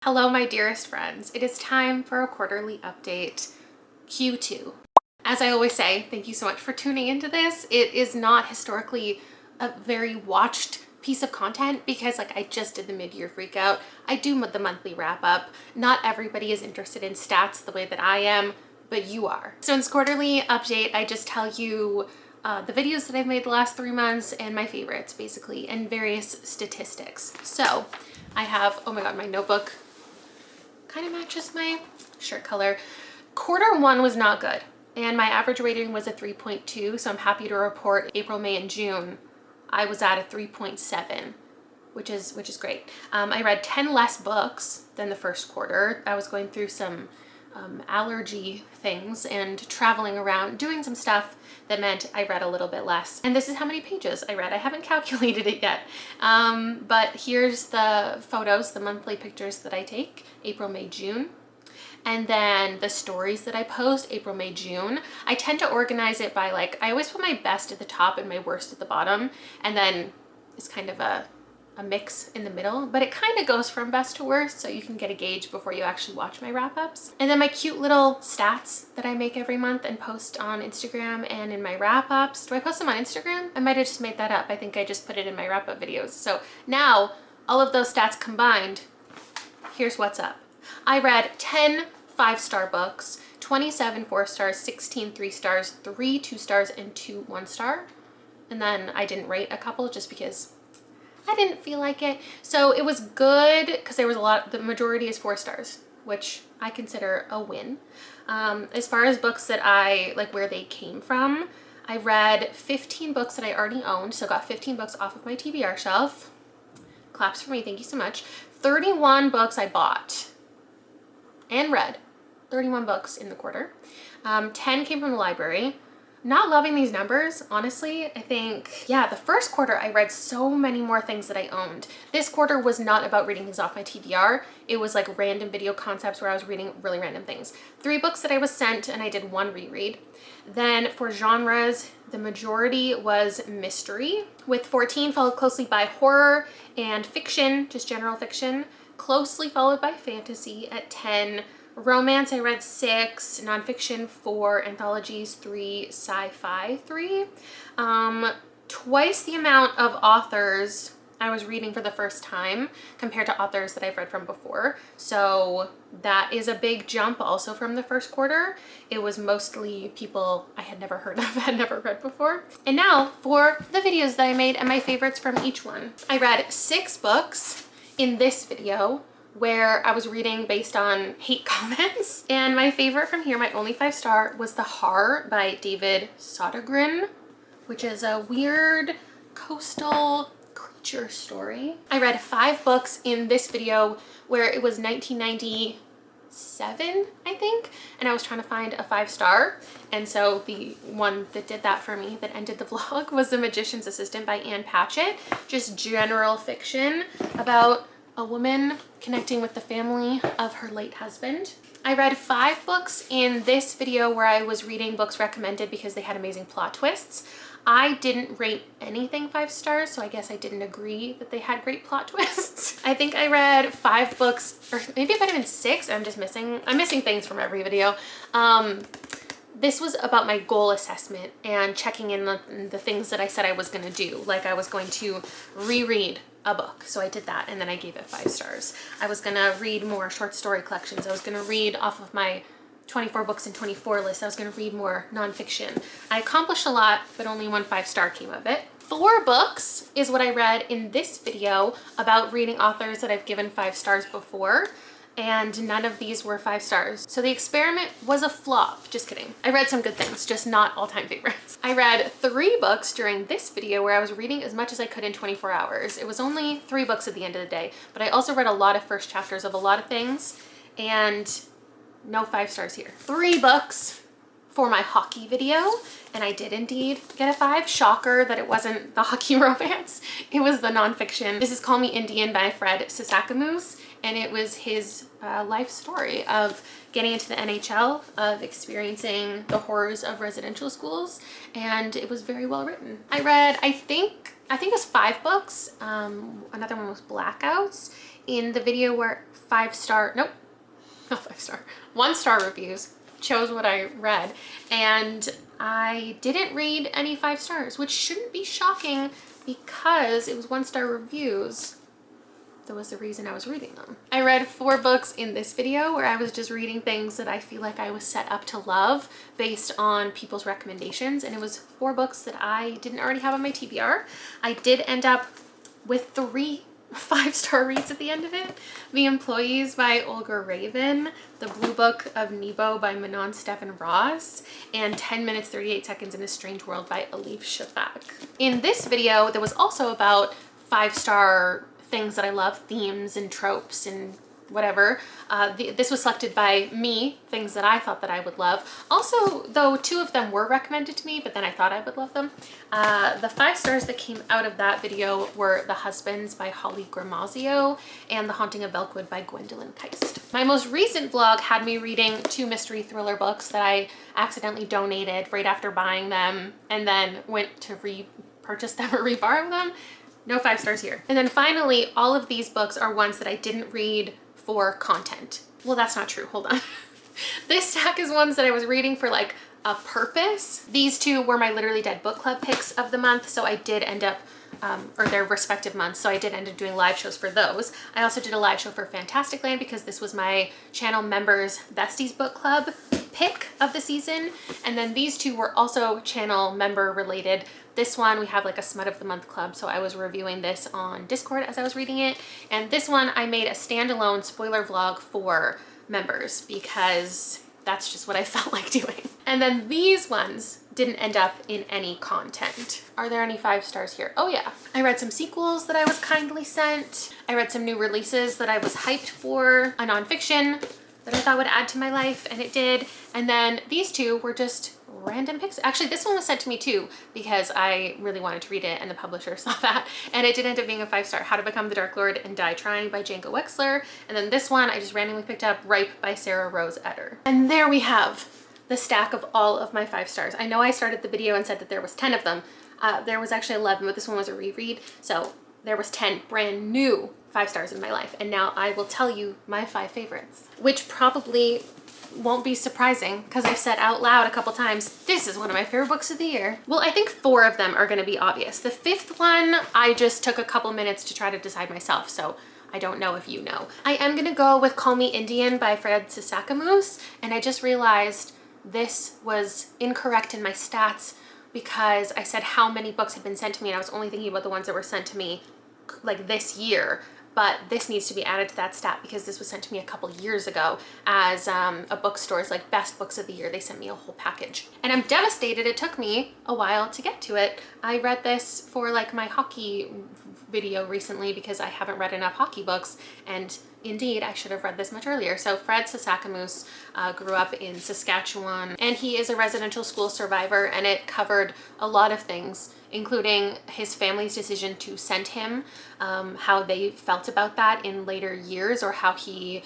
Hello, my dearest friends. It is time for a quarterly update, Q2. As I always say, thank you so much for tuning into this. It is not historically a very watched piece of content because I just did the mid-year freakout. I do the monthly wrap up. Not everybody is interested in stats the way that I am, but you are. So in this quarterly update, I just tell you the videos that I've made the last 3 months and my favorites basically, and various statistics. So I have, oh my God, my notebook kind of matches my shirt color. Quarter one was not good, and my average rating was a 3.2, so I'm happy to report April, May, and June I was at a 3.7, which is great. I read 10 less books than the first quarter. I was going through some allergy things and traveling around doing some stuff that meant I read a little bit less. And this is how many pages I read. I haven't calculated it yet. But here's the photos, the monthly pictures that I take, April, May, June. And then the stories that I post, April, May, June. I tend to organize it by I always put my best at the top and my worst at the bottom. And then it's kind of a mix in the middle, but it kind of goes from best to worst, so you can get a gauge before you actually watch my wrap-ups. And then my cute little stats that I make every month and post on Instagram and in my wrap-ups. Do I post them on Instagram? I might have just made that up. I think I just put it in my wrap-up videos. So now all of those stats combined, here's what's up. I read 10 5-star books, 27 4 stars, 16 3 stars, 3 2 stars, and 2 1 star. And then I didn't rate a couple just because I didn't feel like it. So it was good because there was a lot, the majority is 4 stars, which I consider a win. As far as books that I, where they came from, I read 15 books that I already owned. So got 15 books off of my TBR shelf. Claps for me, thank you so much. 31 books I bought and read. 31 books in the quarter. 10 came from the library. Not loving these numbers, honestly. I think, yeah, the first quarter I read so many more things that I owned. This quarter was not about reading things off my TBR. It was random video concepts where I was reading really random things. 3 books that I was sent and I did 1 reread. Then for genres, the majority was mystery, with 14 followed closely by horror and fiction, just general fiction, closely followed by fantasy at 10. Romance, I read 6, nonfiction 4, anthologies 3, sci-fi 3. Twice the amount of authors I was reading for the first time compared to authors that I've read from before. So that is a big jump also from the first quarter. It was mostly people I had never heard of, had never read before. And now for the videos that I made and my favorites from each one. I read 6 books in this video, where I was reading based on hate comments. And my favorite from here, my only 5-star, was The Heart by David Sodergren, which is a weird coastal creature story. I read 5 books in this video where it was 1997, I think, and I was trying to find a 5-star. And so the one that did that for me, that ended the vlog, was The Magician's Assistant by Anne Patchett. Just general fiction about a woman connecting with the family of her late husband. I read 5 books in this video where I was reading books recommended because they had amazing plot twists. I didn't rate anything 5 stars, so I guess I didn't agree that they had great plot twists. I think I read 5 books, or maybe it might have been 6. I'm missing things from every video. This was about my goal assessment and checking in on the things that I said I was going to do. I was going to reread a book. So I did that, and then I gave it 5 stars. I was going to read more short story collections. I was going to read off of my 24 books in 24 list. I was going to read more nonfiction. I accomplished a lot, but only 1 5-star came of it. 4 books is what I read in this video about reading authors that I've given 5 stars before. And none of these were 5 stars. So the experiment was a flop. Just kidding. I read some good things, just not all-time favorites. I read 3 books during this video where I was reading as much as I could in 24 hours. It was only 3 books at the end of the day, but I also read a lot of first chapters of a lot of things, and no 5 stars here. 3 books for my hockey video, and I did indeed get a 5. Shocker that it wasn't the hockey romance. It was the nonfiction. This is Call Me Indian by Fred Sisakamoose, and it was his life story of getting into the NHL, of experiencing the horrors of residential schools, and it was very well written. I read, I think, I think it was 5 books. Another one was Blackouts. In the video where 5-star, nope, not 5-star, 1-star reviews chose what I read, and I didn't read any 5 stars, which shouldn't be shocking because it was 1-star reviews. That was the reason I was reading them. I read 4 books in this video where I was just reading things that I feel like I was set up to love based on people's recommendations, and it was 4 books that I didn't already have on my TBR. I did end up with 3 5-star reads at the end of it. The Employees by Olga Raven, The Blue Book of Nebo by Manon Stephen Ross, and 10 Minutes 38 Seconds in a Strange World by Alif Shafak. In this video, there was also about 5-star things that I love, themes and tropes and whatever. This was selected by me, things that I thought that I would love. Also, though, 2 of them were recommended to me, but then I thought I would love them. The 5 stars that came out of that video were The Husbands by Holly Gramazio and The Haunting of Belkwood by Gwendolyn Keist. My most recent vlog had me reading 2 mystery thriller books that I accidentally donated right after buying them and then went to repurchase them or reborrow them. No 5 stars here. And then finally, all of these books are ones that I didn't read for content. Well, that's not true. Hold on. This stack is ones that I was reading for like a purpose. These 2 were my Literally Dead book club picks of the month, so I did end up, or their respective months, so I did end up doing live shows for those. I also did a live show for Fantastic Land because this was my channel members besties book club pick of the season. And then these 2 were also channel member related. This one, we have like a Smut of the Month club, so I was reviewing this on Discord as I was reading it. And this one, I made a standalone spoiler vlog for members because that's just what I felt like doing. And then these ones didn't end up in any content. Are there any 5 stars here? Oh yeah. I read some sequels that I was kindly sent. I read some new releases that I was hyped for, a nonfiction that I thought would add to my life, and it did. And then these 2 were just random picks. Actually, this one was sent to me too because I really wanted to read it and the publisher saw that, and it did end up being a 5-star. How to Become the Dark Lord and Die Trying by Django Wexler. And then this one I just randomly picked up, Ripe by Sarah Rose Etter. And there we have the stack of all of my 5 stars. I know I started the video and said that there was 10 of them. There was actually 11, but this one was a reread. So there was 10 brand new 5 stars in my life. And now I will tell you my 5 favorites, which probably won't be surprising because I've said out loud a couple times, this is one of my favorite books of the year. Well, I think 4 of them are going to be obvious. The 5th one, I just took a couple minutes to try to decide myself, so I don't know if you know. I am going to go with Call Me Indian by Fred Sisakamoose, and I just realized this was incorrect in my stats because I said how many books had been sent to me and I was only thinking about the ones that were sent to me like this year. But this needs to be added to that stat because this was sent to me a couple years ago as a bookstore's like best books of the year. They sent me a whole package and I'm devastated. It took me a while to get to it. I read this for like my hockey video recently because I haven't read enough hockey books, and indeed I should have read this much earlier. So Fred Sisakamoose grew up in Saskatchewan and he is a residential school survivor, and it covered a lot of things including his family's decision to send him, how they felt about that in later years or how he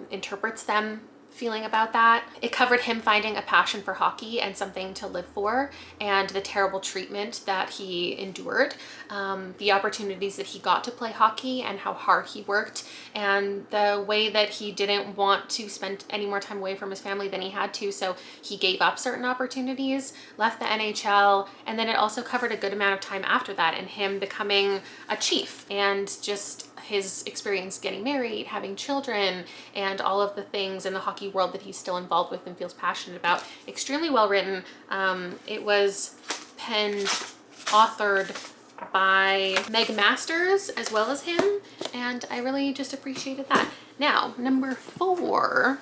interprets them feeling about that. It covered him finding a passion for hockey and something to live for, and the terrible treatment that he endured, the opportunities that he got to play hockey and how hard he worked, and the way that he didn't want to spend any more time away from his family than he had to, so he gave up certain opportunities, left the NHL, and then it also covered a good amount of time after that and him becoming a chief and just his experience getting married, having children, and all of the things in the hockey world that he's still involved with and feels passionate about. Extremely well written. It was penned, authored by Meg Masters as well as him, and I really just appreciated that. Now, number 4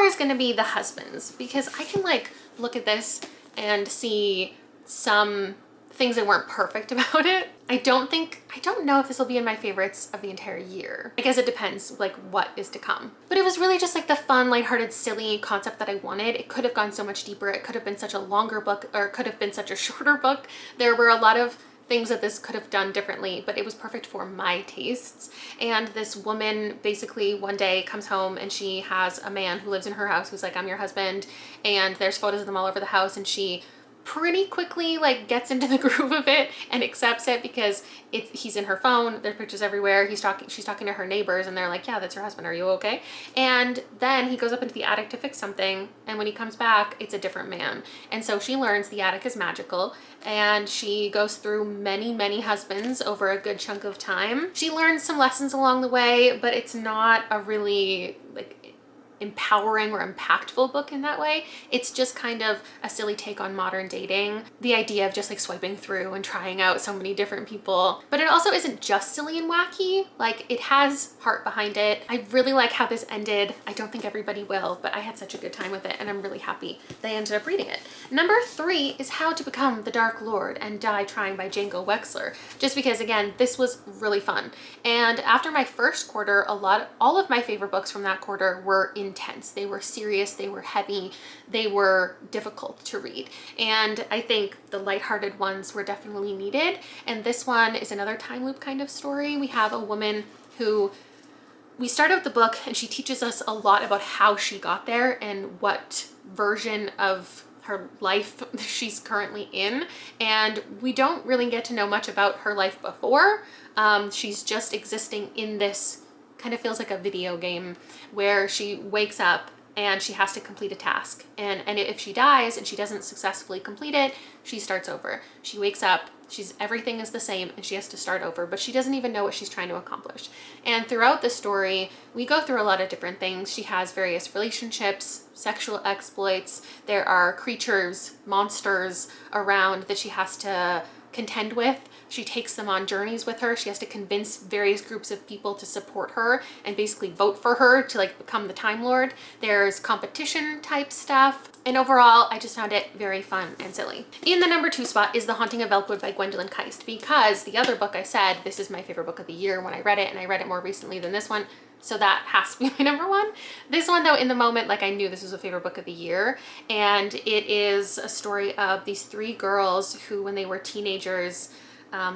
is going to be The Husbands, because I can like look at this and see some things that weren't perfect about it. I don't know if this will be in my favorites of the entire year. I guess it depends like what is to come. But it was really just like the fun, lighthearted, silly concept that I wanted. It could have gone so much deeper. It could have been such a longer book, or it could have been such a shorter book. There were a lot of things that this could have done differently, but it was perfect for my tastes. And this woman basically one day comes home and she has a man who lives in her house who's like, I'm your husband, and there's photos of them all over the house, and she pretty quickly like gets into the groove of it and accepts it, because he's in her phone, there are pictures everywhere, she's talking to her neighbors and they're like, yeah, that's your husband, are you okay? And then he goes up into the attic to fix something, and when he comes back, it's a different man. And so she learns the attic is magical, and she goes through many husbands over a good chunk of time. She learns some lessons along the way, but it's not a really like empowering or impactful book in that way. It's just kind of a silly take on modern dating. The idea of just like swiping through and trying out so many different people. But it also isn't just silly and wacky. Like, it has heart behind it. I really like how this ended. I don't think everybody will, but I had such a good time with it, and I'm really happy they ended up reading it. Number 3 is How to Become the Dark Lord and Die Trying by Django Wexler. Just because, again, this was really fun. And after my first quarter, all of my favorite books from that quarter were intense. They were serious, they were heavy, they were difficult to read. And I think the lighthearted ones were definitely needed. And this one is another time loop kind of story. We have a woman who, we start out the book and she teaches us a lot about how she got there and what version of her life she's currently in. And we don't really get to know much about her life before. She's just existing in this, kind of feels like a video game, where she wakes up and she has to complete a task. And if she dies and she doesn't successfully complete it, she starts over. She wakes up, everything is the same, and she has to start over, but she doesn't even know what she's trying to accomplish. And throughout the story, we go through a lot of different things. She has various relationships, sexual exploits. There are creatures, monsters around that she has to contend with. She takes them on journeys with her. She has to convince various groups of people to support her and basically vote for her to like become the Time Lord. There's competition type stuff. And overall, I just found it very fun and silly. In the number 2 spot is The Haunting of Elkwood by Gwendolyn Keist, because the other book I said, this is my favorite book of the year when I read it, and I read it more recently than this one. So that has to be my number 1. This one though, in the moment, like, I knew this was a favorite book of the year. And it is a story of these 3 girls who, when they were teenagers,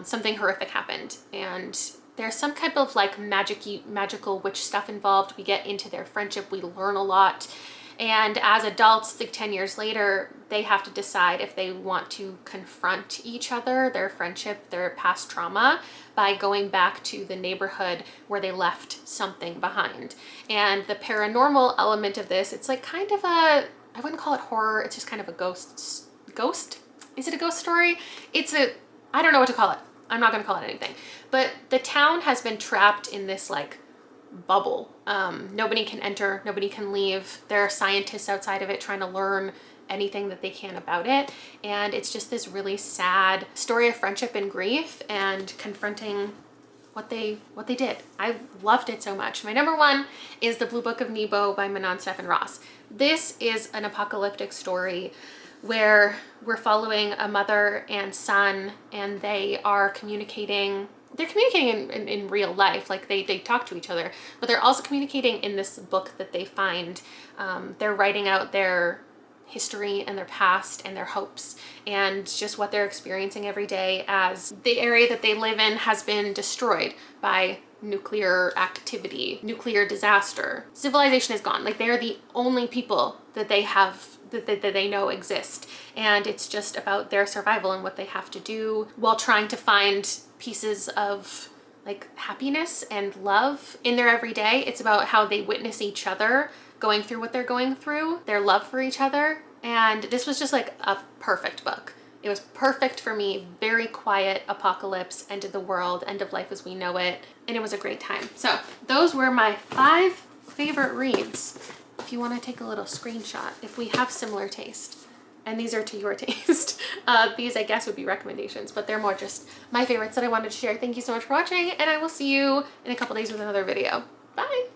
something horrific happened. And there's some type of like magical witch stuff involved. We get into their friendship, we learn a lot. And as adults, like 10 years later, they have to decide if they want to confront each other, their friendship, their past trauma, by going back to the neighborhood where they left something behind. And the paranormal element of this, it's like kind of I wouldn't call it horror, it's just kind of a ghost? Is it a ghost story? I don't know what to call it. I'm not gonna call it anything. But the town has been trapped in this like bubble. Nobody can enter, nobody can leave. There are scientists outside of it trying to learn anything that they can about it. And it's just this really sad story of friendship and grief and confronting what they did. I loved it so much. My number 1 is The Blue Book of Nebo by Manon Stephen Ross. This is an apocalyptic story where we're following a mother and son, and they are communicating. They're communicating in real life, like they talk to each other, but they're also communicating in this book that they find. They're writing out their history and their past and their hopes and just what they're experiencing every day, as the area that they live in has been destroyed by nuclear activity, nuclear disaster. Civilization is gone. Like, they are the only people that they have that they know exist. And it's just about their survival and what they have to do while trying to find pieces of like happiness and love in their everyday. It's about how they witness each other going through what they're going through, their love for each other. And this was just like a perfect book. It was perfect for me. Very quiet apocalypse, end of the world, end of life as we know it. And it was a great time. So those were my 5 favorite reads. If you want to take a little screenshot, if we have similar taste, and these are to your taste. These, I guess, would be recommendations, but they're more just my favorites that I wanted to share. Thank you so much for watching, and I will see you in a couple days with another video. Bye!